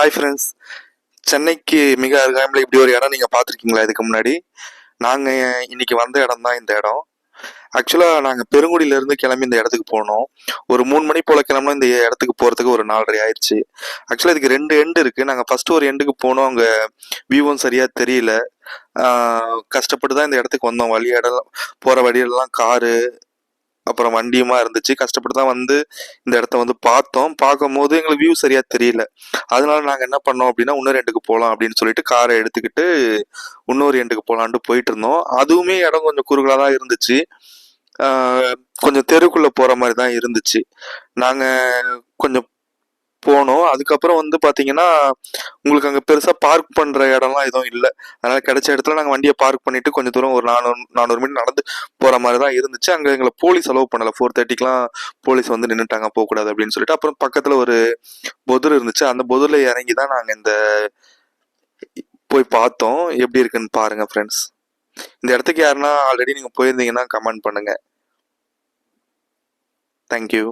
Hi friends. சென்னைக்கு மிக அருகாமையில் இப்படி ஒரு இடம் நீங்கள் பார்த்துருக்கீங்களா இதுக்கு முன்னாடி? நாங்கள் இன்னைக்கு வந்த இடம் தான் இந்த இடம். ஆக்சுவலாக நாங்கள் பெருங்குடியிலேருந்து கிளம்பி இந்த இடத்துக்கு போனோம். ஒரு 3 மணி போல் கிளம்புனா இந்த இடத்துக்கு போகிறதுக்கு ஒரு 4:30 ஆயிடுச்சு. ஆக்சுவலாக இதுக்கு 2 எண்டு இருக்குது. நாங்கள் ஃபஸ்ட்டு ஒரு எண்டுக்கு போனோம். அங்கே வியூவும் சரியாக தெரியல. கஷ்டப்பட்டு தான் இந்த இடத்துக்கு வந்தோம். இடம் போகிற வழியெல்லாம் காரு அப்புறம் வண்டியுமா இருந்துச்சு. கஷ்டப்பட்டு தான் வந்து இந்த இடத்த வந்து பார்த்தோம். பார்க்கும்போது எங்களுக்கு வியூ சரியா தெரியல. அதனால நாங்கள் என்ன பண்ணோம் அப்படின்னா, இன்னொரு எண்டுக்கு போகலாம் அப்படின்னு சொல்லிட்டு காரை எடுத்துக்கிட்டு இன்னொரு எண்டுக்கு போகலான்ட்டு போயிட்டு இருந்தோம். அதுவுமே இடம் கொஞ்சம் குறுகலாக தான் இருந்துச்சு. கொஞ்சம் தெருக்குள்ள போற மாதிரி தான் இருந்துச்சு. நாங்கள் கொஞ்சம் போனோம். அதுக்கப்புறம் வந்து பார்த்தீங்கன்னா, உங்களுக்கு அங்கே பெருசாக பார்க் பண்ணுற இடம்லாம் எதுவும் இல்லை. அதனால் கிடைச்ச இடத்துல நாங்கள் வண்டியை பார்க் பண்ணிவிட்டு கொஞ்சம் தூரம் ஒரு 400 மீட்டர் நடந்து போகிற மாதிரி தான் இருந்துச்சு. அங்கே எங்களை போலீஸ் அலோவ் பண்ணலை. 4:30க்கெலாம் போலீஸ் வந்து நின்றுட்டாங்க, போகக்கூடாது அப்படின்னு சொல்லிட்டு. அப்புறம் பக்கத்தில் ஒரு பொதுர் இருந்துச்சு. அந்த பொதுரில் இறங்கி தான் நாங்கள் இந்த போய் பார்த்தோம். எப்படி இருக்குன்னு பாருங்க ஃப்ரெண்ட்ஸ். இந்த இடத்துக்கு யாருன்னா ஆல்ரெடி நீங்கள் போயிருந்தீங்கன்னா கமெண்ட் பண்ணுங்கள். தேங்க்யூ.